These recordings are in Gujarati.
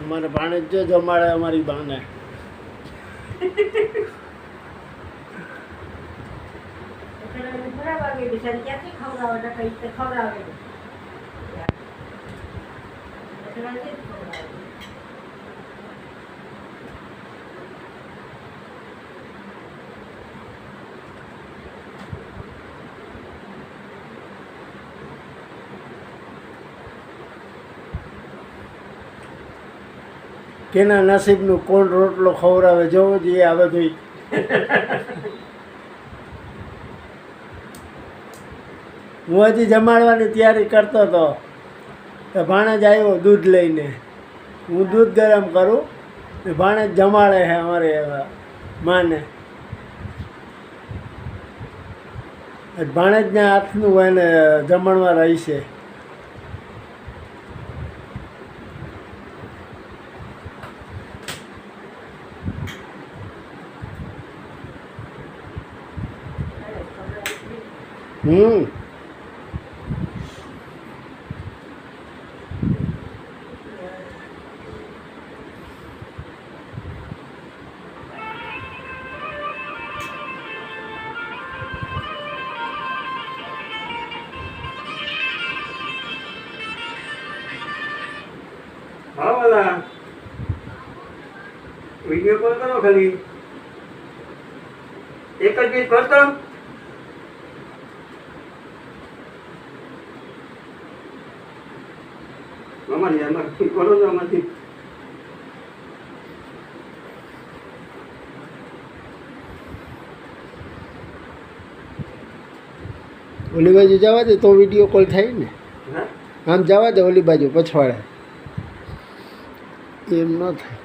અમારે ભાણેજ જો જમાડે અમારી બાને. કેના નસીબનું કોણ રોટલો ખવડાવે જોવો જોઈએ આ બધું. હું હજી જમાડવાની તૈયારી કરતો હતો તો ભાણેજ આવ્યો દૂધ લઈને. હું દૂધ ગરમ કરું ને ભાણેજ જમાડે છે અમારે માને. ભાણેજના હાથનું એને જમણવા રહી છે. હા વાલા વિડીયો કોલ કરો ખાલી એક જ મિનિટ કરતો. અમારી આમાંથી કરો છો આમાંથી ઓલી બાજુ જવા દે તો વિડીયો કોલ થાય ને. આમ જવા દે ઓલી બાજુ પછવાડે એમ ન થાય.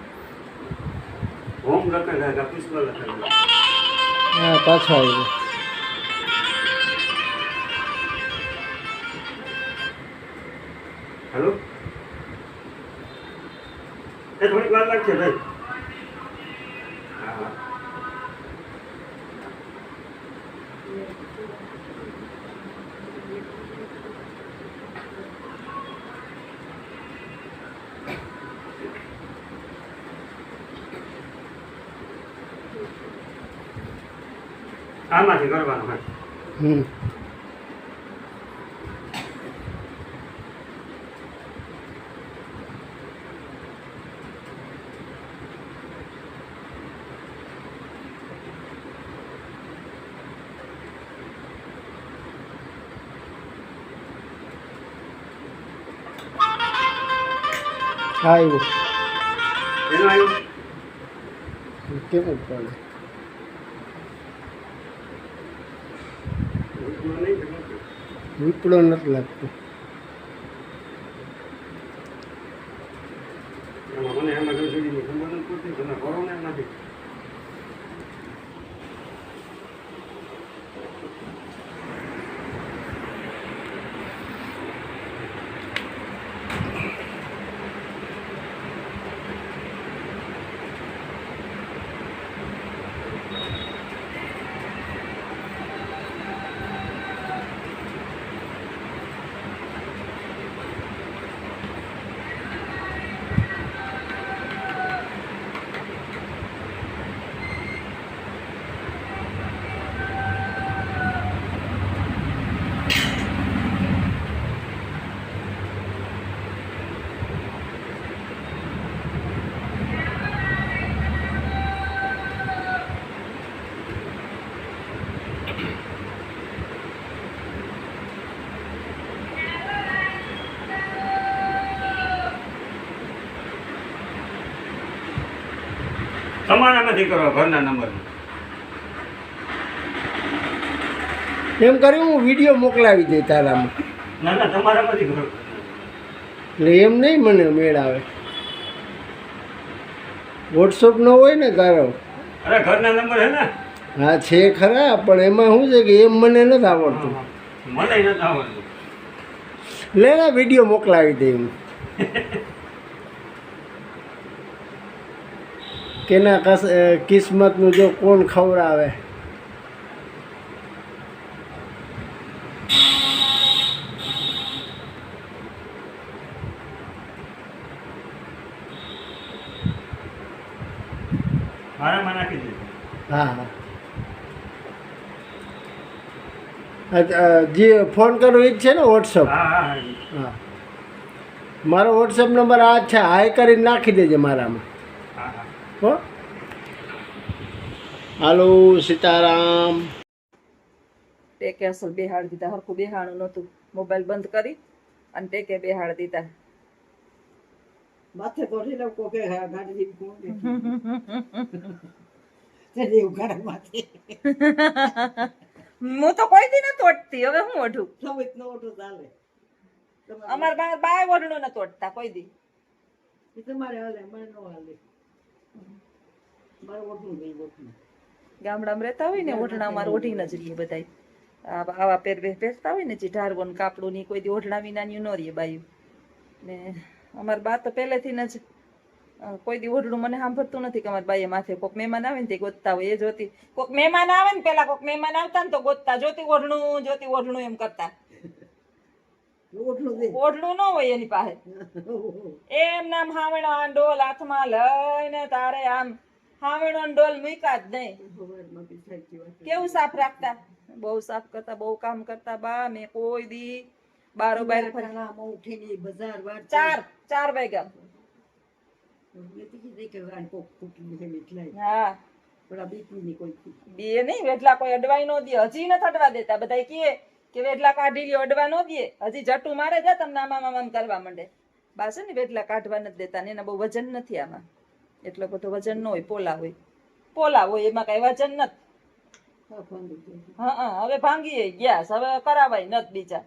હોમ લખેલા પુષ્પ લખેલા. હા પાછો આવ્યો. હેલો એ થોડીક વાર લાગશે ભાઈ. હા આમાંથી કરવાનું હોય. આવ્યું એનું આવ્યું કેવું પડે. વિપડો નથી લાગતો. મને એમાં કઈ સુધી ખબર નથી પડતી. તમે કરો ને એમાંથી તમારા નથી કરવા ઘરના નંબર. એમ કર્યું હું વિડીયો મોકલાવી દે તારામાં. ના ના તમારામાંથી કરો. એટલે એમ નહીં મને મેળ આવે. વોટ્સઅપ ન હોય ને તારો. અરે ઘરના નંબર હે ને. હા છે ખરા પણ એમાં શું છે કે એમ મને નથી આવડતું. મને નથી આવડતું. લે ને વિડીયો મોકલાવી દે હું. કેના કિસ્મતનું જો કોણ ખવડાવે. મારામાં નાખી દીધું. હા હા જે ફોન કરો એ જ છે ને વોટ્સઅપ? હા હા હા. હા મારો વોટ્સઅપ નંબર આ જ છે, હાઈ કરીને નાખી દેજે મારામાં. હા હા. હો હાલો સીતારામ. ટેકે અસલ બેહાડ દીધા, હરખું બેહાણું નહોતું. મોબાઈલ બંધ કરી અને ટેકે બેહાડ દીધા. માથે તોડી લઉં કોકે ગાડી જેવી કોણ બેઠી ઉઘાડા માથે હું તો કોઈ દી ન તોડતી, હવે હું ઓઢું. સમિત નો ઓટો ચાલે અમાર બાય ઓઢણું ન તોડતા કોઈ દી. એ તમારે હાલે મને નો હાલે મારે ઓટું નહીં ઓટું ગામડામાં રહેતા હોય ને ઓઢણા અમારે ઓઢીને જ રહીએ બધાય. આવા પહેરતા હોય ને જે ઢારવન કાપડું ની કોઈ દી ઓઢણા વિનાની ન રહીએ બાયું. ને અમાર બા તો પહેલેથી જ કોઈ દી ઓઢણું મને સાંભળતું નથી કે અમારા બાઈએ માથે કોક મહેમાન આવે ને તે ગોતતા હોય. એ જોતી કોક મહેમાન આવે ને, પેલા કોક મહેમાન આવતા ને તો ગોતતા, જોતી ઓઢણું એમ કરતા. ઓટલું દે ઓઢણું ન હોય એની પાસે. એમ નામ હાવણો ડોલ હાથમાં લઈને તારે આમ હાવણો ડોલ મૂક્યા જ નહીં. સવારમાં બી સાચી વાત કેવું સાફ રાખતા, બહુ સાફ કરતા, બહુ કામ કરતા બા. મેં કોઈ દી બારોબાર ટાણામાં ઉઠીને બજાર વાર 4 વાગ્યા. નથી કીધી કે આ કોક ફૂટી છે એટલાય હા પણ આ બીપી ની કોઈ બે નહીં, વેઢલા કોઈ અડવાઈ નો દે. હજી નથી અડવા દેતા. બધા કે વેઢલા કાઢી લ્યો, અડવા નો દે. હજી જટુ મારે જા તમને આમાં આમ કરવા માંડે. બા છે ને વેઢલા કાઢવા નથી દેતા ને એના બહુ વજન નથી આમાં. એટલો બધો વજન ન હોય. પોલા હોય એમાં કઈ વજન નથી. હા હવે ભાંગી ગયા, હવે કરાવાય નથી બીજા.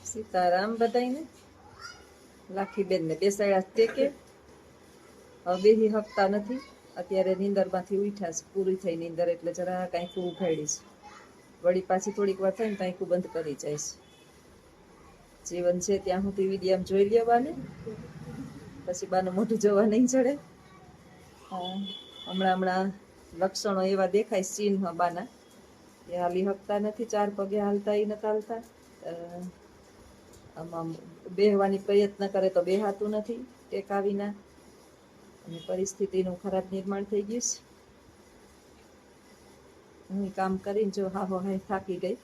સીતારામ બધાયને. લાખીબેન ને બેસાડ્યા ટેકે. હવે બેહી હકતા નથી. અત્યારે નીંદરમાંથી ઉઠ્યા છે, પૂરી થઈ નીંદર એટલે જરા કાંઈક ઉઘાડીશ. વળી પાછી થોડીક વાર થાય ને કાંઈક બંધ કરી જઈશ. જીવન છે ત્યાં સુધી વિડીયામ જોઈ લેવાને, પછી બાનું મોઢું જોવા નહીં ચડે. હમણાં લક્ષણો એવા દેખાય ચિહ્ન બાના કે હાલી હકતા નથી, 4 પગે હાલતા નથી હાલતા. આમાં બેહવાની પ્રયત્ન કરે તો બેહાતું નથી ટેકા વિના. અને પરિસ્થિતિનું ખરાબ નિર્માણ થઈ ગયું છે. હું કામ કરીને જો હા થાકી ગઈ.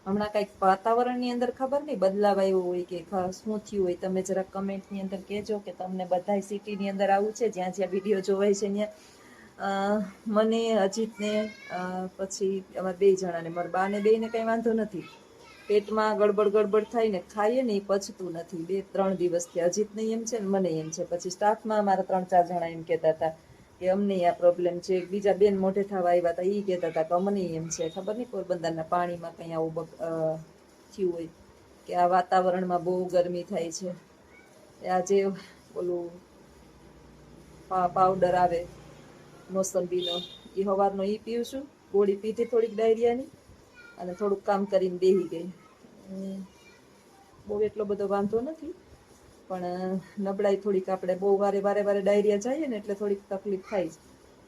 હમણાં કંઈક વાતાવરણની અંદર ખબર નહીં બદલાવ આવ્યો હોય કે શું થયું હોય. તમે જરાક કમેન્ટની અંદર કહેજો કે તમને બધાય સિટીની અંદર આવું છે, જ્યાં જ્યાં વિડીયો જોવાય છે ત્યાં. મને અજીતને પછી અમારા 2 જણાને, મારા બાને 2ને કંઈ વાંધો નથી. પેટમાં ગડબડ થાય ને, ખાઈએ ને એ પચતું નથી 2-3 દિવસથી. અજીત નહીં એમ છે ને મને એમ છે. પછી સ્ટાફમાં અમારા 3-4 જણા એમ કહેતા હતા કે અમને આ પ્રોબ્લેમ છે. બીજા બેન મોઢે થવા આવ્યા હતા, એ કહેતા હતા કે અમને એમ છે. ખબર નહીં પોરબંદરના પાણીમાં કંઈ આવું થયું હોય કે આ વાતાવરણમાં બહુ ગરમી થાય છે. આજે ઓલું પાવડર આવે મોસંબીનો, એ સવારનો એ પીવું છું. ગોળી પીધી થોડીક ડાયરિયાની અને થોડુંક કામ કરીને બેસી ગઈ. બહુ એટલો બધો વાંધો નથી, પણ નબળાઈ થોડીક. આપણે બહુ વારે ડાયરિયા જઈએ ને એટલે થોડીક તકલીફ થાય છે.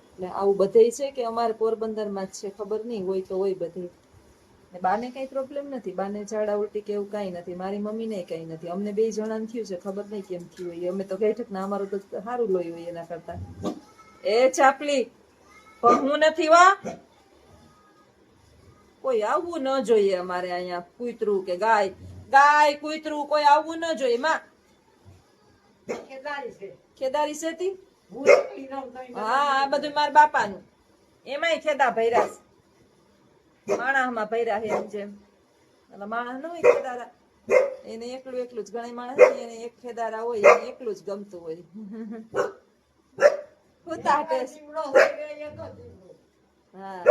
એટલે આવું બધે છે કે અમારે પોરબંદરમાં જ છે, ખબર નહીં હોય તો હોય બધે. ને બાને કંઈ પ્રોબ્લેમ નથી, બાને ઝાડા ઉલટી કે એવું કાંઈ નથી. મારી મમ્મીને કંઈ નથી. અમને 2 જણાને થયું છે, ખબર નહીં કેમ થયું હોય. અમે તો ગઈ ના, અમારું તો સારું લોહી હોય એના કરતા. એ ચાપલી હું નથી વા, કોઈ આવવું ન જોઈએ અમારે અહીંયા. કૂતરું કે ગાય કૂતરું કોઈ આવવું ન જોઈએ. માં ખેદારી છે તી. હા આ બધું મારા બાપાનું. એમાંય ખેદા ભર્યા છે, માણસમાં ભર્યા છે એમ જેમ. એટલે માણસ ન હોય ખેદારા, એને એકલું જ. ઘણા માણસ એને એક ખેદારા હોય, એને એકલું જ ગમતું હોય. હા